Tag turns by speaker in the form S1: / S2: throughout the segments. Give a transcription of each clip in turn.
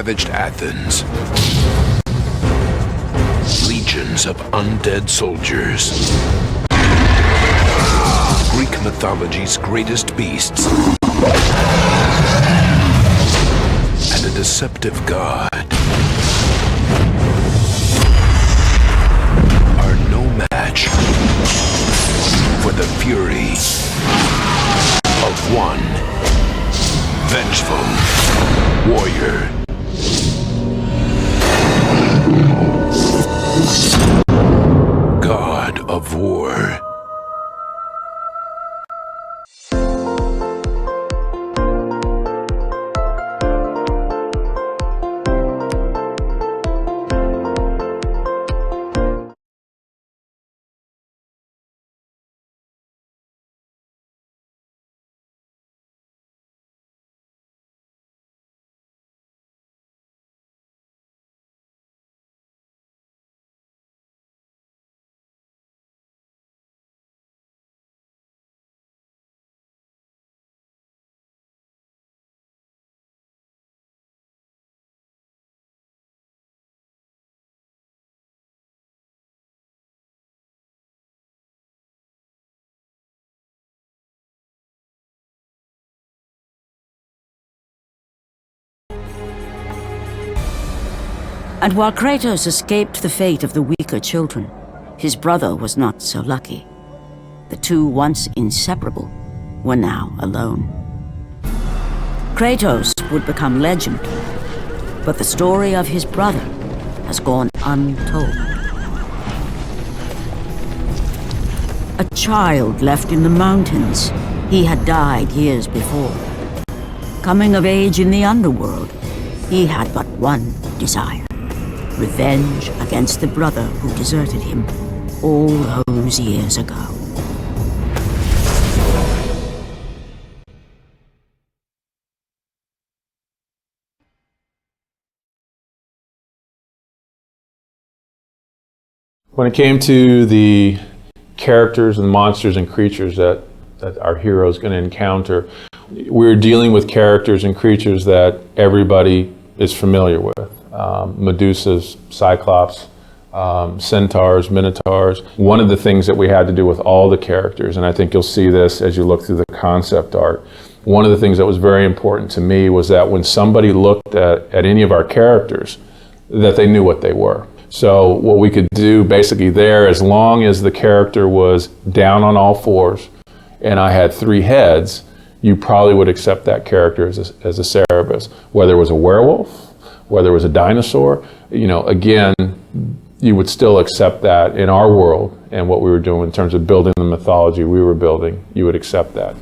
S1: ravaged Athens, legions of undead soldiers, Greek mythology's greatest beasts, and a deceptive god are no match for the fury of one vengeful warrior. God of War.
S2: And while Kratos escaped the fate of the weaker children, his brother was not so lucky. The two, once inseparable, were now alone. Kratos would become legend, but the story of his brother has gone untold. A child left in the mountains, he had died years before. Coming of age in the underworld, he had but one desire: revenge against the brother who deserted him all those years ago.
S3: When it came to the characters and monsters and creatures that our hero is going to encounter, we're dealing with characters and creatures that everybody is familiar with. Medusas, Cyclops, centaurs, minotaurs. One of the things that we had to do with all the characters, and I think you'll see this as you look through the concept art, one of the things that was very important to me was that when somebody looked at any of our characters, that they knew what they were. So what we could do basically there, as long as the character was down on all fours and I had three heads, you probably would accept that character as a Cerberus. Whether it was a werewolf, whether it was a dinosaur, again, you would still accept that in our world and what we were doing in terms of building the mythology we were building, you would accept that.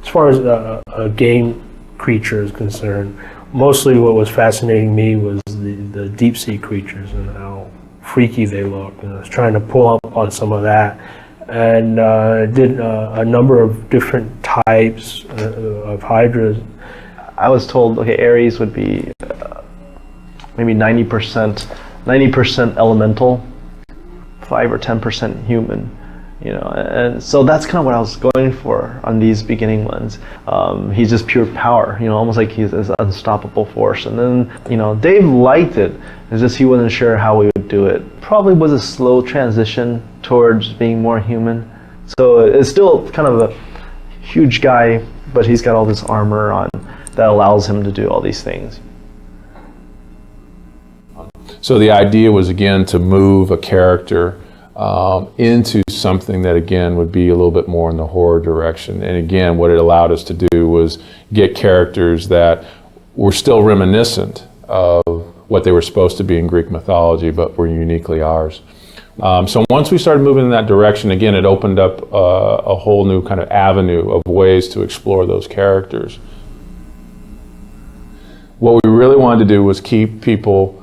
S4: As far as a game creature is concerned, mostly what was fascinating me was the deep sea creatures and how freaky they look. And I was trying to pull up on some of that, and did a number of different types of hydras.
S5: I was told, okay, Ares would be maybe 90% elemental, 5 or 10% human. And so that's kind of what I was going for on these beginning ones. He's just pure power, almost like he's this unstoppable force. And then, Dave liked it. It's just he wasn't sure how we would do it. Probably was a slow transition towards being more human. So it's still kind of a huge guy, but he's got all this armor on that allows him to do all these things.
S3: So the idea was, again, to move a character into something that, again, would be a little bit more in the horror direction. And again, what it allowed us to do was get characters that were still reminiscent of what they were supposed to be in Greek mythology, but were uniquely ours. So once we started moving in that direction, again, it opened up a whole new kind of avenue of ways to explore those characters. What we really wanted to do was keep people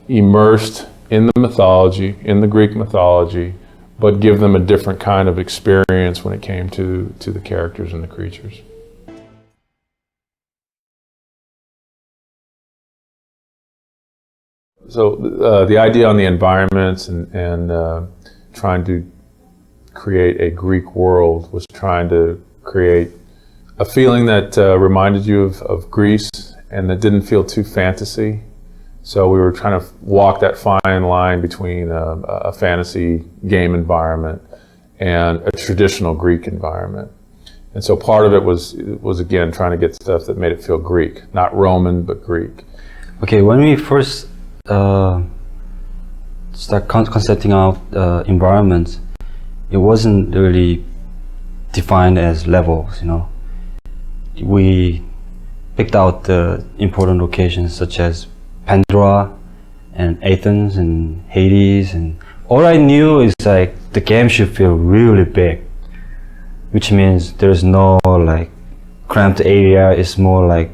S3: immersed in the mythology, in the Greek mythology, but give them a different kind of experience when it came to the characters and the creatures. So the idea on the environments and trying to create a Greek world was trying to create a feeling that reminded you of Greece and that didn't feel too fantasy. So we were trying to walk that fine line between a fantasy game environment and a traditional Greek environment. And so part of it was again trying to get stuff that made it feel Greek, not Roman, but Greek.
S6: Okay, when we first start concepting out environments, it wasn't really defined as levels, you know. We picked out the important locations such as Pandora and Athens and Hades, and all I knew is like the game should feel really big, which means there's no like cramped area. It's more like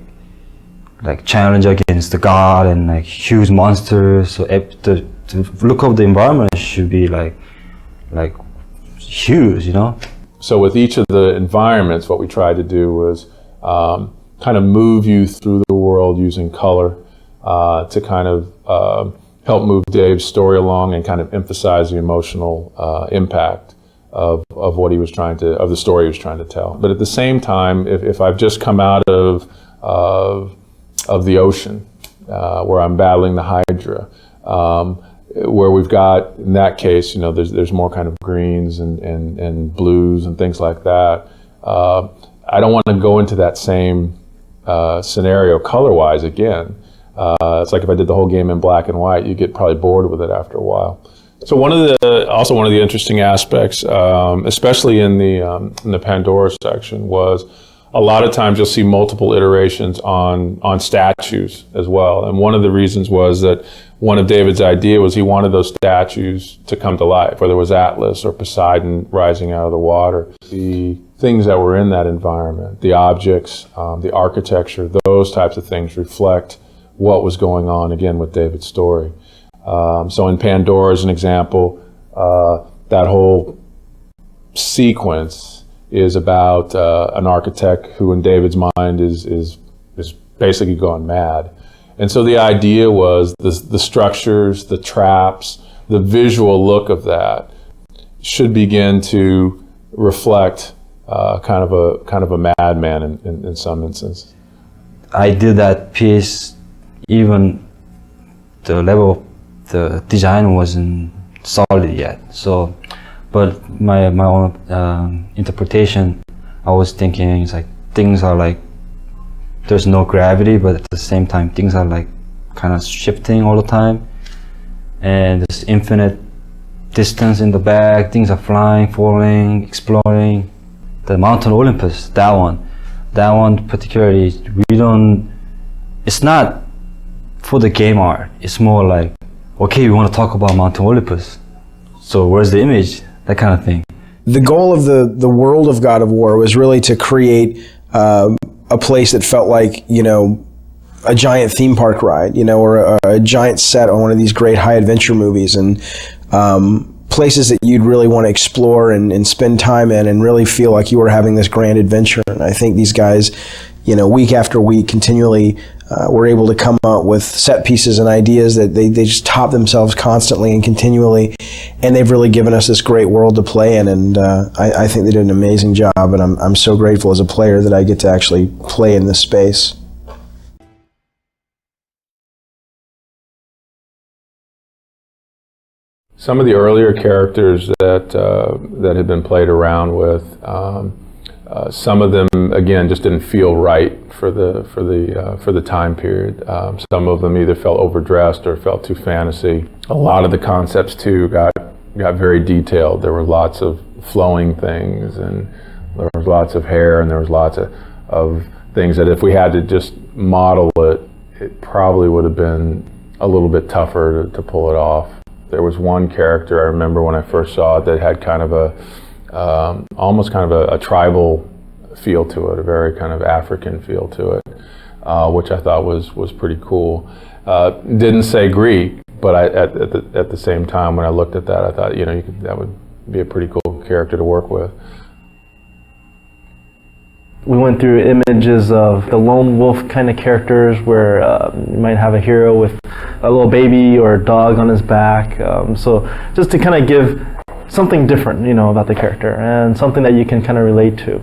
S6: challenge against the god and like huge monsters. So the look of the environment should be like huge, you know.
S3: So with each of the environments, what we tried to do was kind of move you through the world using color to kind of help move Dave's story along and kind of emphasize the emotional impact of what he was trying to, of the story he was trying to tell. But at the same time, if I've just come out of the ocean, where I'm battling the Hydra, where we've got, in that case, you know, there's more kind of greens and blues and things like that. I don't want to go into that same scenario color-wise again. It's like if I did the whole game in black and white, you get probably bored with it after a while. So one of the interesting aspects, especially in the Pandora section, was a lot of times you'll see multiple iterations on statues as well. And one of the reasons was that one of David's idea was he wanted those statues to come to life, whether it was Atlas or Poseidon rising out of the water. The things that were in that environment, the objects, the architecture, those types of things reflect what was going on again with David's story. So in Pandora, as an example, that whole sequence is about an architect who in David's mind is basically gone mad. And so the idea was the structures, the traps, the visual look of that should begin to reflect kind of a madman in some instance.
S6: I did that piece, even the level of the design wasn't solid yet. So, but my own interpretation, I was thinking it's like things are like there's no gravity, but at the same time things are like kind of shifting all the time, and there's infinite distance in the back. Things are flying, falling, exploring. The Mountain Olympus, that one particularly, it's not for the game art. It's more like, okay, we want to talk about Mountain Olympus, so where's the image? That kind of thing.
S7: The goal of the world of God of War was really to create a place that felt like, you know, a giant theme park ride, you know, or a giant set on one of these great high adventure movies, and places that you'd really want to explore and spend time in and really feel like you were having this grand adventure. And I think these guys, you know, week after week continually were able to come up with set pieces and ideas that they just top themselves constantly and continually, and they've really given us this great world to play in, and I think they did an amazing job, and I'm so grateful as a player that I get to actually play in this space.
S3: Some of the earlier characters that had been played around with, some of them again just didn't feel right for the time period. Some of them either felt overdressed or felt too fantasy. A lot of the concepts too got very detailed. There were lots of flowing things, and there was lots of hair, and there was lots of things that if we had to just model it, it probably would have been a little bit tougher to pull it off. There was one character I remember when I first saw it that had kind of almost kind of a tribal feel to it, a very kind of African feel to it, which I thought was pretty cool. Didn't say Greek, but at the same time when I looked at that, I thought, you know, that would be a pretty cool character to work with.
S5: We went through images of the lone wolf kind of characters where you might have a hero with a little baby or a dog on his back. So just to kind of give something different, you know, about the character and something that you can kind of relate to.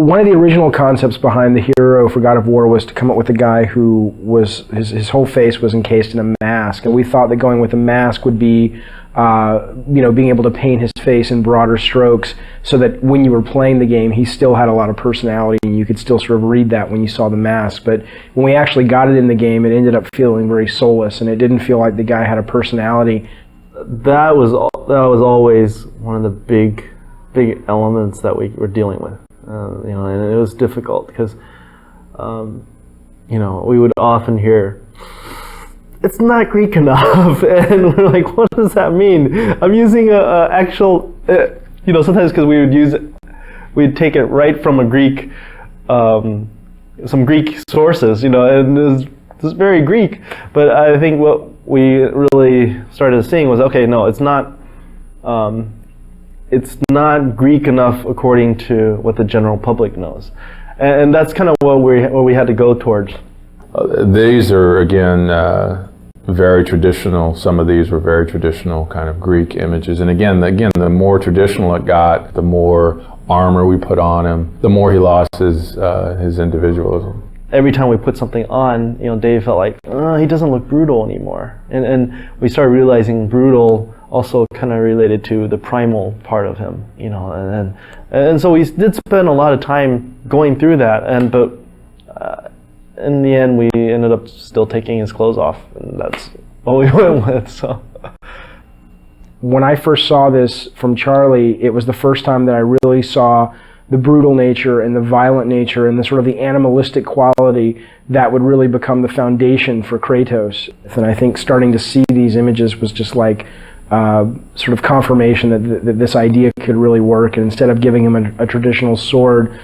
S7: one of the original concepts behind the hero for God of War was to come up with a guy who was, his whole face was encased in a mask, and we thought that going with a mask would be, being able to paint his face in broader strokes so that when you were playing the game, he still had a lot of personality and you could still sort of read that when you saw the mask. But when we actually got it in the game, it ended up feeling very soulless, and it didn't feel like the guy had a personality.
S5: That was always one of the big elements that we were dealing with, and it was difficult because, we would often hear, it's not Greek enough, and we're like, what does that mean? I'm using a actual, sometimes because we'd take it right from a Greek, some Greek sources, and it's very Greek. But I think what we really started seeing was, okay, no, it's not Greek enough according to what the general public knows, and that's kind of what we had to go towards.
S3: These are, again, very traditional. Some of these were very traditional kind of Greek images. And again, the more traditional it got, the more armor we put on him, the more he lost his individualism.
S5: Every time we put something on, Dave felt like, he doesn't look brutal anymore. And we started realizing brutal also kind of related to the primal part of him, and so we did spend a lot of time going through that, but in the end, we ended up still taking his clothes off, and that's what we went with. So,
S7: when I first saw this from Charlie, it was the first time that I really saw the brutal nature and the violent nature and the sort of the animalistic quality that would really become the foundation for Kratos. And I think starting to see these images was just like sort of confirmation that this idea could really work. And instead of giving him a traditional sword,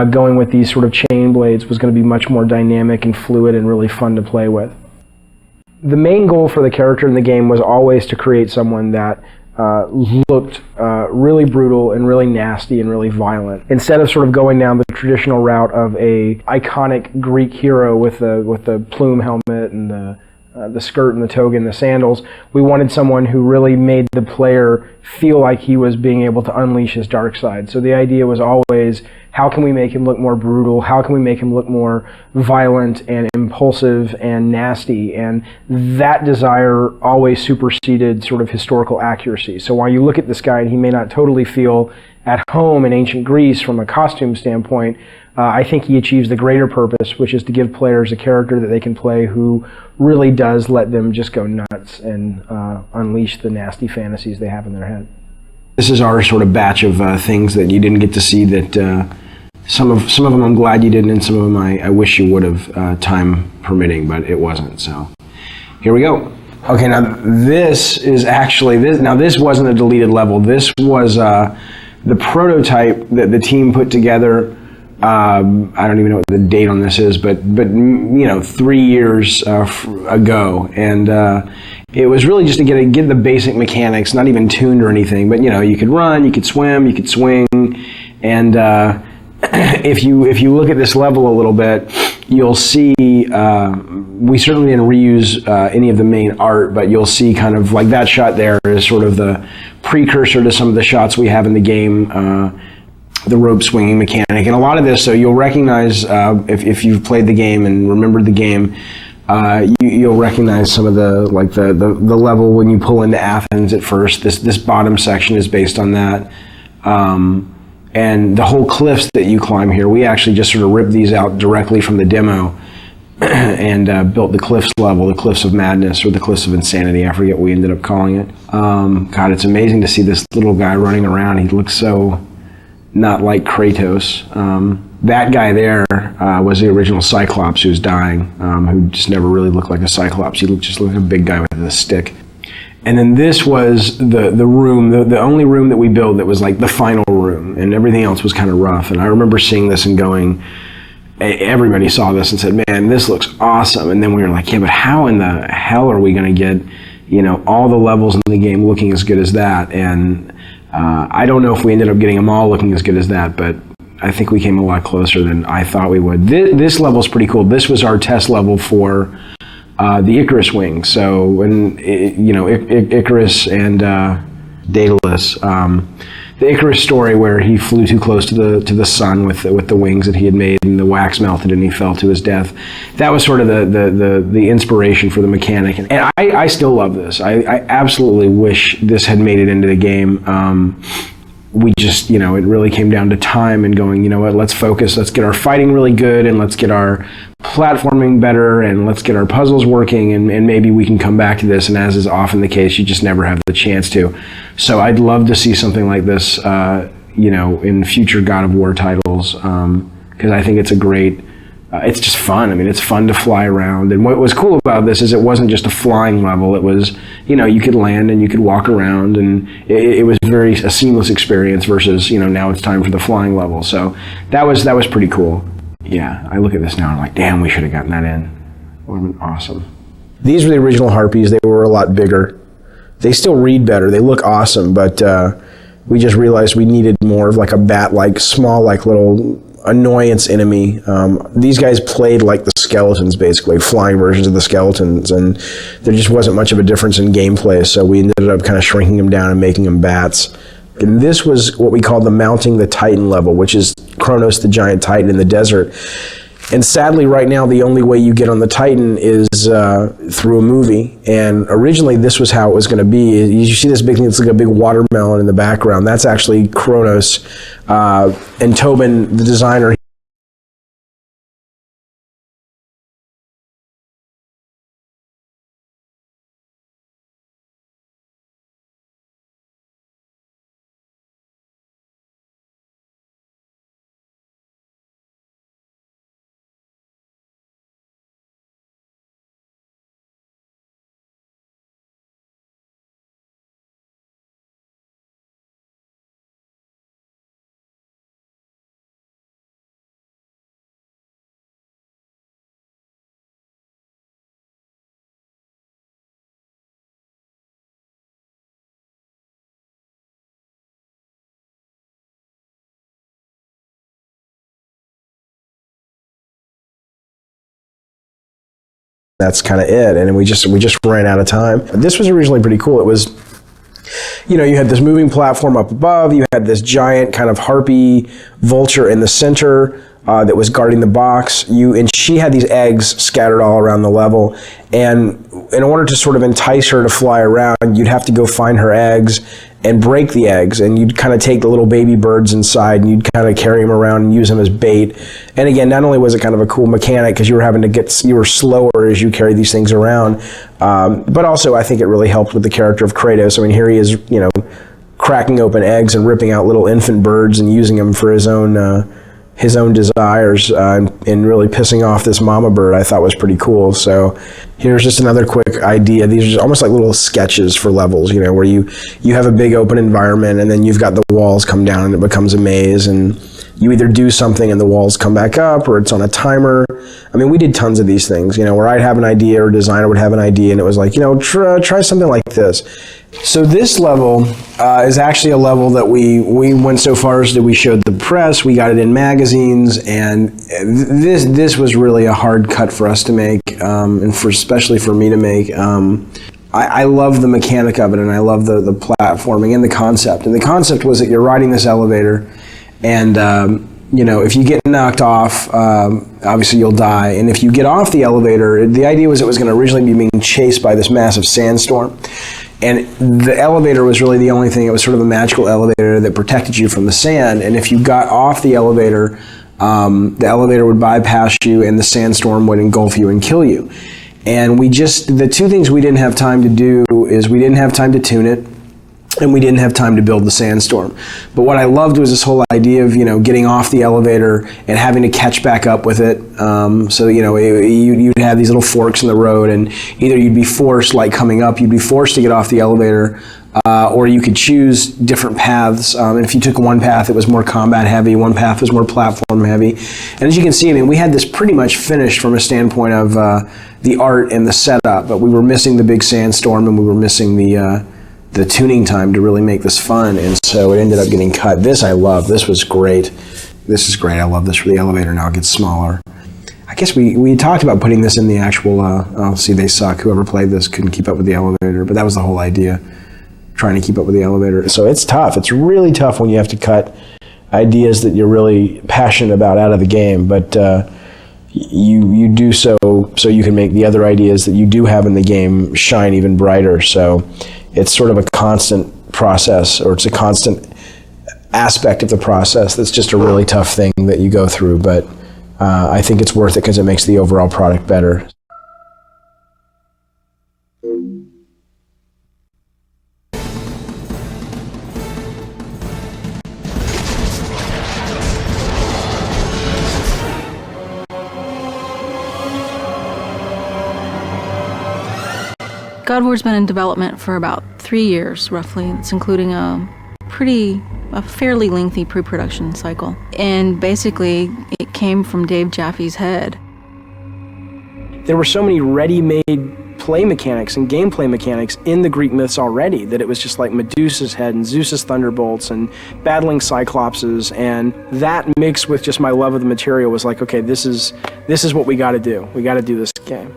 S7: going with these sort of chain blades was going to be much more dynamic and fluid and really fun to play with. The main goal for the character in the game was always to create someone that looked really brutal and really nasty and really violent. Instead of sort of going down the traditional route of a iconic Greek hero with the plume helmet and the skirt and the toga and the sandals, we wanted someone who really made the player feel like he was being able to unleash his dark side. So the idea was always, how can we make him look more brutal? How can we make him look more violent and impulsive and nasty? And that desire always superseded sort of historical accuracy. So while you look at this guy and he may not totally feel at home in ancient Greece from a costume standpoint, I think he achieves the greater purpose, which is to give players a character that they can play who really does let them just go nuts and unleash the nasty fantasies they have in their head. This is our sort of batch of things that you didn't get to see that some of them I'm glad you didn't, and some of them I wish you would have, time permitting, but it wasn't. So here we go. Okay, now this is actually, this wasn't a deleted level. This was the prototype that the team put together. I don't even know what the date on this is, but 3 years ago, and it was really just to get the basic mechanics, not even tuned or anything, but you could run, you could swim, you could swing, and if you look at this level a little bit, you'll see we certainly didn't reuse any of the main art, but you'll see kind of like that shot there is sort of the precursor to some of the shots we have in the game. The rope swinging mechanic, and a lot of this, so you'll recognize if you've played the game and remembered the game, you'll recognize some of the level when you pull into Athens at first. This bottom section is based on that, and the whole cliffs that you climb here, we actually just sort of ripped these out directly from the demo and built the cliffs level, the cliffs of madness or the cliffs of insanity. I forget what we ended up calling it. God, it's amazing to see this little guy running around. He looks so not like Kratos. That guy there was the original Cyclops who's dying, who just never really looked like a Cyclops. He just looked like a big guy with a stick. And then this was the room, the only room that we built that was like the final room, and everything else was kind of rough. And I remember seeing this and going, everybody saw this and said, man, this looks awesome. And then we were like, yeah, but how in the hell are we going to get, all the levels in the game looking as good as that? And I don't know if we ended up getting them all looking as good as that, but I think we came a lot closer than I thought we would. This level's pretty cool. This was our test level for the Icarus wing. So when Icarus and Daedalus, Icarus story where he flew too close to the sun with the wings that he had made, and the wax melted and he fell to his death. That was sort of the inspiration for the mechanic. And I still love this. I absolutely wish this had made it into the game. We just, it really came down to time and going, you know what, let's focus, let's get our fighting really good, and let's get our platforming better, and let's get our puzzles working, and maybe we can come back to this. And as is often the case, you just never have the chance to. So I'd love to see something like this, in future God of War titles, because I think it's a great, it's just fun. I mean, it's fun to fly around. And what was cool about this is it wasn't just a flying level. It was, you could land and you could walk around, and it was a seamless experience versus, now it's time for the flying level. So that was pretty cool. Yeah, I look at this now and I'm like, damn, we should have gotten that in. It would have been awesome. These were the original Harpies. They were a lot bigger. They still read better. They look awesome, but we just realized we needed more of like a bat-like, small, like little annoyance enemy. These guys played like the skeletons, basically, flying versions of the skeletons, and there just wasn't much of a difference in gameplay, so we ended up kind of shrinking them down and making them bats. And this was what we called the Mounting the Titan level, which is Kronos the giant titan in the desert. And sadly, right now, the only way you get on the Titan is through a movie. And originally, this was how it was going to be. You see this big thing, it's like a big watermelon in the background. That's actually Kronos. And Tobin, the designer, that's kind of it. And we just ran out of time. This was originally pretty cool. It was, you had this moving platform up above, you had this giant kind of harpy vulture in the center that was guarding the box. And she had these eggs scattered all around the level. And in order to sort of entice her to fly around, you'd have to go find her eggs and break the eggs, and you'd kind of take the little baby birds inside and you'd kind of carry them around and use them as bait. And again, not only was it kind of a cool mechanic because you were slower as you carried these things around, but also I think it really helped with the character of Kratos. I mean, here he is, cracking open eggs and ripping out little infant birds and using them for his own desires, and really pissing off this mama bird. I thought was pretty cool. So here's just another quick idea. These are just almost like little sketches for levels, where you have a big open environment and then you've got the walls come down and it becomes a maze, and you either do something and the walls come back up, or it's on a timer. I mean, we did tons of these things, where I'd have an idea or a designer would have an idea and it was like, try something like this. So this level is actually a level that we went so far as that we showed the press, we got it in magazines, and this was really a hard cut for us to make, and especially for me to make. I love the mechanic of it, and I love the platforming and the concept. And the concept was that you're riding this elevator, and if you get knocked off, obviously you'll die. And if you get off the elevator, the idea was it was going to originally be being chased by this massive sandstorm. And the elevator was really the only thing. It was sort of a magical elevator that protected you from the sand. And if you got off the elevator would bypass you and the sandstorm would engulf you and kill you. And the two things we didn't have time to do is we didn't have time to tune it, and we didn't have time to build the sandstorm. But what I loved was this whole idea of, getting off the elevator and having to catch back up with it. So, you'd have these little forks in the road, and either you'd be forced, like coming up, you'd be forced to get off the elevator, or you could choose different paths. And if you took one path, it was more combat heavy, one path was more platform heavy. And as you can see, I mean, we had this pretty much finished from a standpoint of the art and the setup, but we were missing the big sandstorm, and we were missing the tuning time to really make this fun, and so it ended up getting cut. This I love. This was great. This is great. I love this for the elevator. Now it gets smaller. I guess we talked about putting this in the actual, see, they suck. Whoever played this couldn't keep up with the elevator, but that was the whole idea. trying to keep up with the elevator. So it's tough. It's really tough when you have to cut ideas that you're really passionate about out of the game, but you do so you can make the other ideas that you do have in the game shine even brighter. So it's sort of a constant process, or it's a constant aspect of the process that's just a really tough thing that you go through, but I think it's worth it because it makes the overall product better.
S8: God of War's been in development for about 3 years, roughly. It's including a fairly lengthy pre-production cycle. And basically, it came from Dave Jaffe's head.
S7: There were so many ready-made play mechanics and gameplay mechanics in the Greek myths already that it was just like Medusa's head and Zeus's thunderbolts and battling Cyclopses, and that mixed with just my love of the material was like, okay, this is what we got to do. We got to do this game.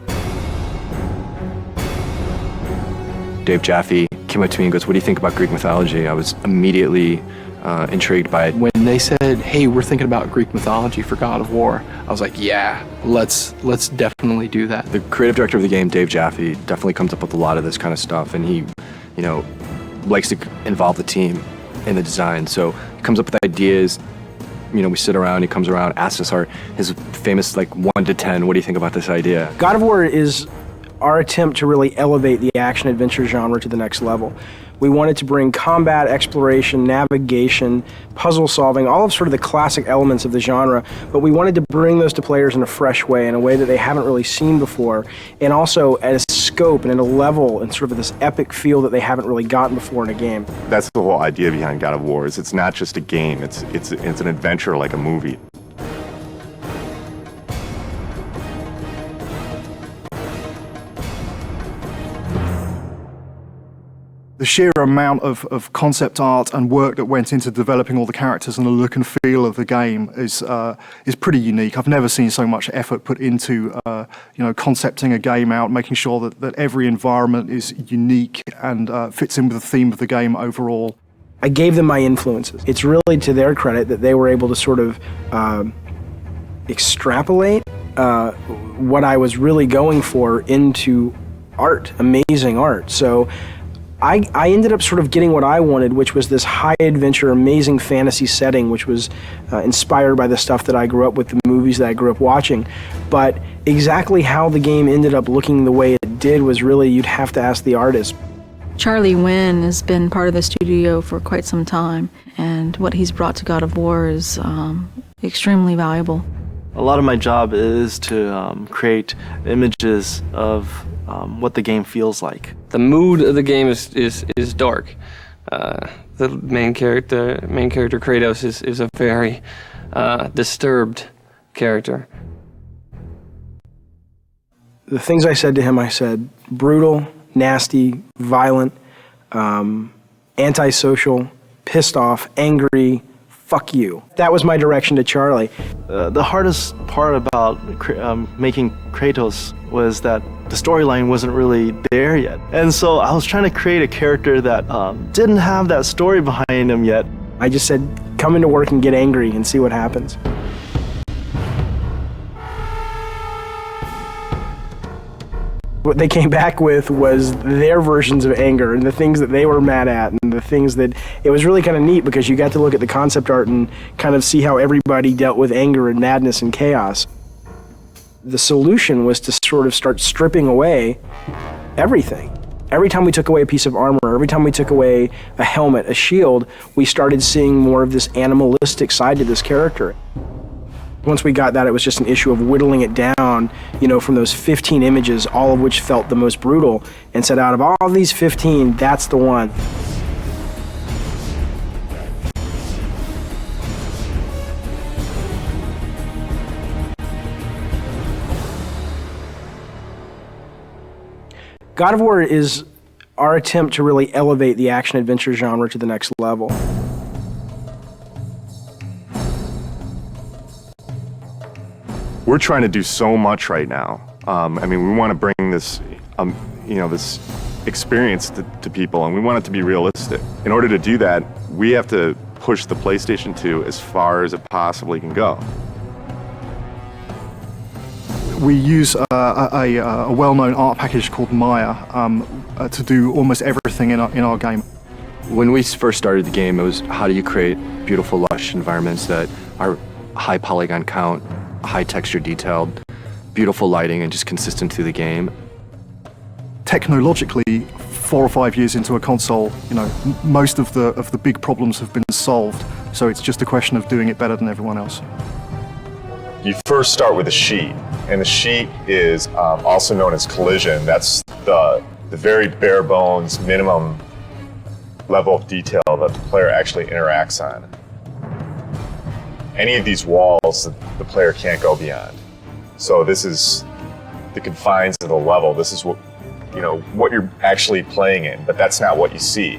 S9: Dave Jaffe came up to me and goes, "What do you think about Greek mythology?" I was immediately intrigued by it.
S10: When they said, "Hey, we're thinking about Greek mythology for God of War," I was like, "Yeah, let's definitely do that."
S9: The creative director of the game, Dave Jaffe, definitely comes up with a lot of this kind of stuff, and he, likes to involve the team in the design. So he comes up with ideas. We sit around. He comes around, asks us his famous 1 to 10. What do you think about this idea?
S7: God of War is our attempt to really elevate the action-adventure genre to the next level. We wanted to bring combat, exploration, navigation, puzzle solving, all of sort of the classic elements of the genre, but we wanted to bring those to players in a fresh way, in a way that they haven't really seen before, and also at a scope and at a level and sort of this epic feel that they haven't really gotten before in a game.
S11: That's the whole idea behind God of War, is it's not just a game, it's an adventure like a movie.
S12: The sheer amount of concept art and work that went into developing all the characters and the look and feel of the game is pretty unique. I've never seen so much effort put into concepting a game out, making sure that every environment is unique and fits in with the theme of the game overall.
S7: I gave them my influences. It's really to their credit that they were able to sort of extrapolate what I was really going for into art, amazing art. So I ended up sort of getting what I wanted, which was this high adventure, amazing fantasy setting, which was inspired by the stuff that I grew up with, the movies that I grew up watching. But exactly how the game ended up looking the way it did was really, you'd have to ask the artist.
S8: Charlie Wynn has been part of the studio for quite some time, and what he's brought to God of War is extremely valuable.
S5: A lot of my job is to create images of what the game feels like.
S13: The mood of the game is dark. The main character Kratos is a very disturbed character.
S7: The things I said to him, I said brutal, nasty, violent, antisocial, pissed off, angry, fuck you. That was my direction to Charlie.
S5: The hardest part about making Kratos was that the storyline wasn't really there yet. And so I was trying to create a character that didn't have that story behind him yet.
S7: I just said, come into work and get angry and see what happens. What they came back with was their versions of anger and the things that they were mad at and the things that, it was really kind of neat because you got to look at the concept art and kind of see how everybody dealt with anger and madness and chaos. The solution was to sort of start stripping away everything. Every time we took away a piece of armor, every time we took away a helmet, a shield, we started seeing more of this animalistic side to this character. Once we got that, it was just an issue of whittling it down, from those 15 images, all of which felt the most brutal, and said out of all of these 15, that's the one. God of War is our attempt to really elevate the action-adventure genre to the next level.
S11: We're trying to do so much right now. We want to bring this, this experience to people, and we want it to be realistic. In order to do that, we have to push the PlayStation 2 as far as it possibly can go.
S12: We use a well-known art package called Maya to do almost everything in our game.
S9: When we first started the game, it was how do you create beautiful, lush environments that are high polygon count, high texture detailed, beautiful lighting, and just consistent through the game.
S12: Technologically, 4 or 5 years into a console, you know, most of the big problems have been solved. So it's just a question of doing it better than everyone else.
S11: You first start with a sheet, and the sheet is also known as collision. That's the very bare bones minimum level of detail that the player actually interacts on. Any of these walls the player can't go beyond. So this is the confines of the level. This is what, you know, what you're actually playing in, but that's not what you see.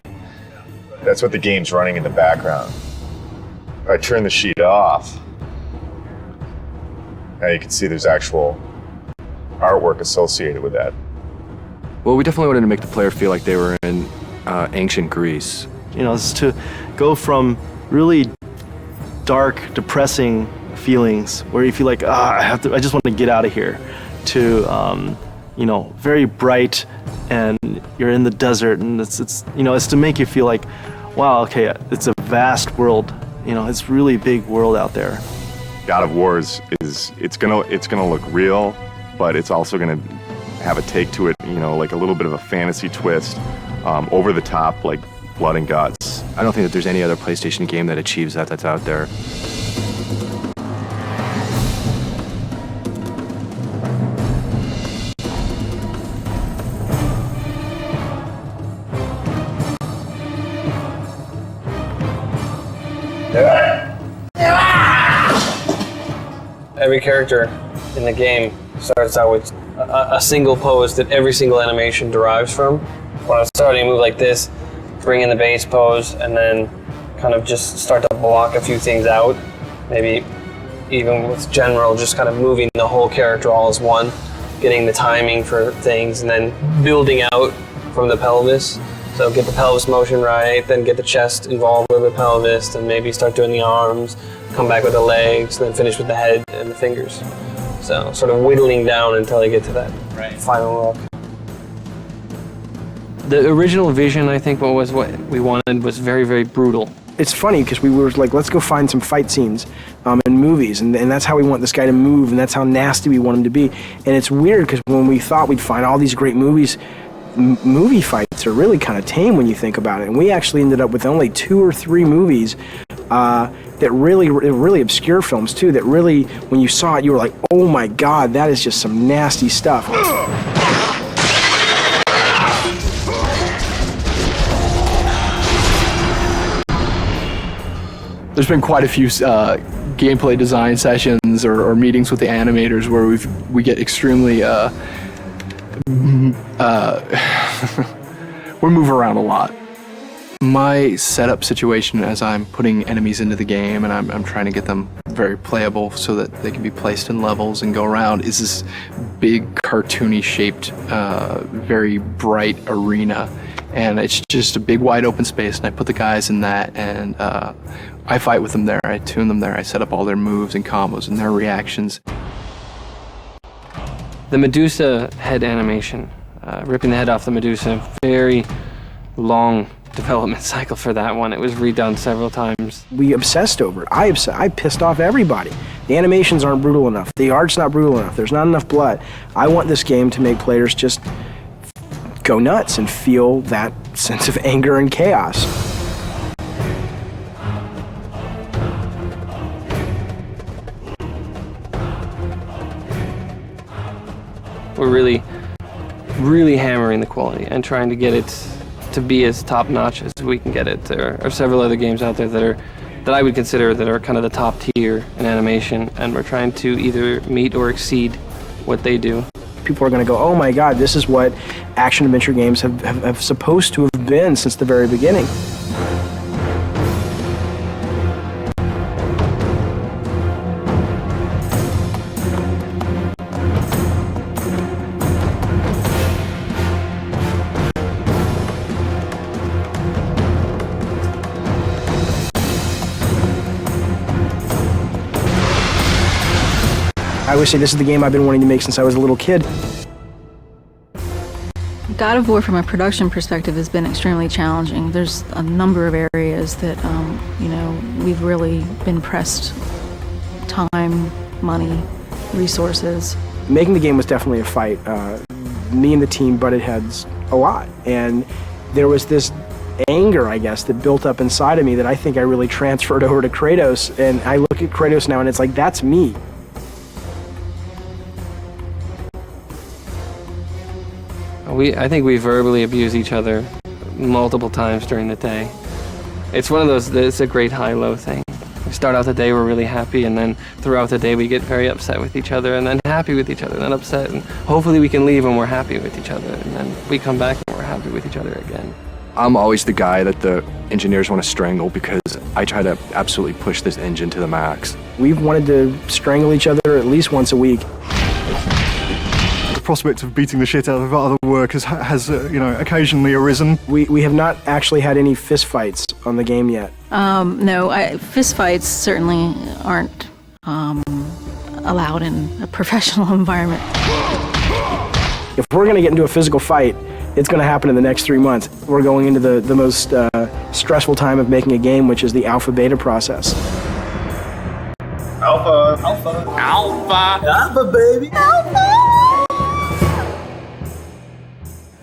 S11: That's what the game's running in the background. If I turn the sheet off, now you can see there's actual artwork associated with that.
S9: Well, we definitely wanted to make the player feel like they were in ancient Greece.
S5: You know, it's to go from really dark, depressing feelings where you feel like, I just want to get out of here, to you know, very bright, and you're in the desert, and it's you know, it's to make you feel like, wow, okay, it's a vast world. You know, it's really big world out there.
S11: God of War is it's gonna look real, but it's also gonna have a take to it, you know, like a little bit of a fantasy twist, over the top, like blood and guts.
S9: I don't think that there's any other PlayStation game that achieves that that's out there.
S13: Every character in the game starts out with a single pose that every single animation derives from. When I'm starting to move like this, bring in the base pose, and then kind of just start to block a few things out. Maybe even with general, just kind of moving the whole character all as one, getting the timing for things, and then building out from the pelvis. So get the pelvis motion right, then get the chest involved with the pelvis, and maybe start doing the arms, come back with the legs, then finish with the head and the fingers. So sort of whittling down until I get to that final look. The original vision, I think, what we wanted was very, very brutal.
S7: It's funny because we were like, let's go find some fight scenes in movies, and that's how we want this guy to move, and that's how nasty we want him to be. And it's weird because when we thought we'd find all these great movies, movie fights are really kind of tame when you think about it. And we actually ended up with only 2 or 3 movies that really obscure films too, that really, when you saw it, you were like, oh my God, that is just some nasty stuff.
S10: There's been quite a few gameplay design sessions or meetings with the animators where we get extremely we move around a lot. My setup situation as I'm putting enemies into the game and I'm trying to get them very playable so that they can be placed in levels and go around is this big cartoony shaped, very bright arena. And it's just a big wide open space, and I put the guys in that, and I fight with them there, I tune them there, I set up all their moves and combos and their reactions.
S13: The Medusa head animation, ripping the head off the Medusa, very long development cycle for that one. It was redone several times.
S7: We obsessed over it. I pissed off everybody. The animations aren't brutal enough. The art's not brutal enough. There's not enough blood. I want this game to make players just go nuts and feel that sense of anger and chaos.
S13: We're really hammering the quality and trying to get it to be as top-notch as we can get it. There are several other games out there that I would consider that are kind of the top tier in animation, and we're trying to either meet or exceed what they do.
S7: People are going to go, oh my God, this is what action-adventure games have supposed to have been since the very beginning. I would say this is the game I've been wanting to make since I was a little kid.
S8: God of War, from a production perspective, has been extremely challenging. There's a number of areas that, we've really been pressed. Time, money, resources.
S7: Making the game was definitely a fight. Me and the team butted heads a lot. And there was this anger, I guess, that built up inside of me that I think I really transferred over to Kratos. And I look at Kratos now and it's like, that's me.
S14: I think we verbally abuse each other multiple times during the day. It's one of those, it's a great high-low thing. We start out the day, we're really happy, and then throughout the day we get very upset with each other, and then happy with each other, and then upset, and hopefully we can leave when we're happy with each other, and then we come back and we're happy with each other again.
S9: I'm always the guy that the engineers want to strangle because I try to absolutely push this engine to the max.
S7: We've wanted to strangle each other at least once a week.
S12: The prospect of beating the shit out of other workers has occasionally arisen.
S7: We have not actually had any fist fights on the game yet.
S8: No, fist fights certainly aren't allowed in a professional environment.
S7: If we're going to get into a physical fight, it's going to happen in the next 3 months. We're going into the most stressful time of making a game, which is the alpha-beta process.
S15: Alpha. Alpha. Alpha. Alpha, baby. Alpha.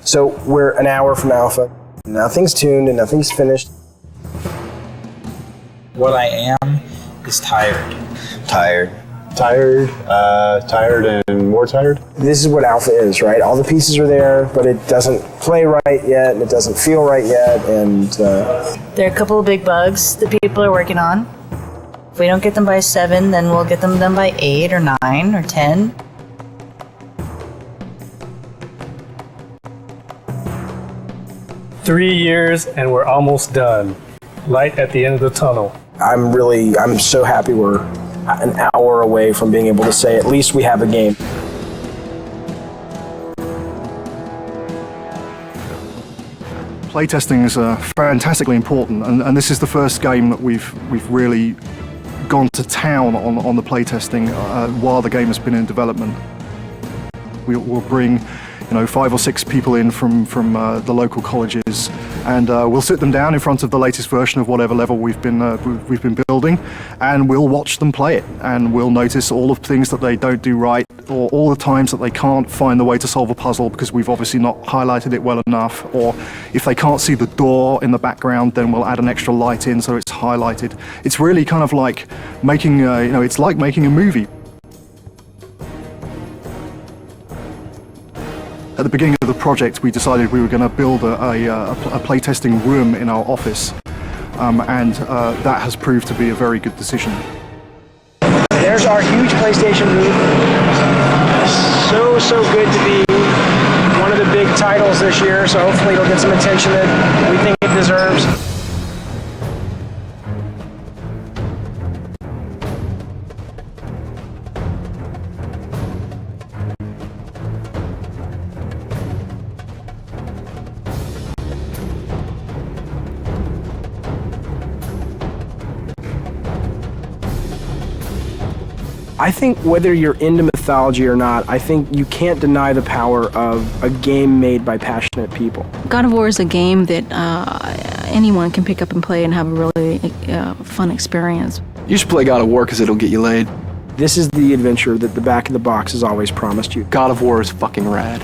S7: So we're an hour from alpha. Nothing's tuned and nothing's finished.
S15: What I am is tired.
S11: Tired, tired and more tired.
S7: This is what alpha is, right? All the pieces are there, but it doesn't play right yet, and it doesn't feel right yet, and...
S16: There are a couple of big bugs that people are working on. If we don't get them by 7, then we'll get them done by 8 or 9 or 10.
S4: Three years and we're almost done. Light at the end of the tunnel.
S7: I'm so happy we're an hour away from being able to say at least we have a game.
S12: Playtesting is fantastically important, and this is the first game that we've really gone to town on the playtesting while the game has been in development. We'll bring 5 or 6 people in from the local colleges, and we'll sit them down in front of the latest version of whatever level we've been building, and we'll watch them play it, and we'll notice all of the things that they don't do right, or all the times that they can't find the way to solve a puzzle because we've obviously not highlighted it well enough, or if they can't see the door in the background, then we'll add an extra light in so it's highlighted. It's really kind of like making it's like making a movie. At the beginning of the project, we decided we were going to build a playtesting room in our office, and that has proved to be a very good decision.
S7: There's our huge PlayStation booth. So good to be one of the big titles this year, so hopefully it'll get some attention that we think it deserves. I think whether you're into mythology or not, I think you can't deny the power of a game made by passionate people.
S8: God of War is a game that anyone can pick up and play and have a really fun experience.
S10: You should play God of War because it'll get you laid.
S7: This is the adventure that the back of the box has always promised you.
S10: God of War is fucking rad.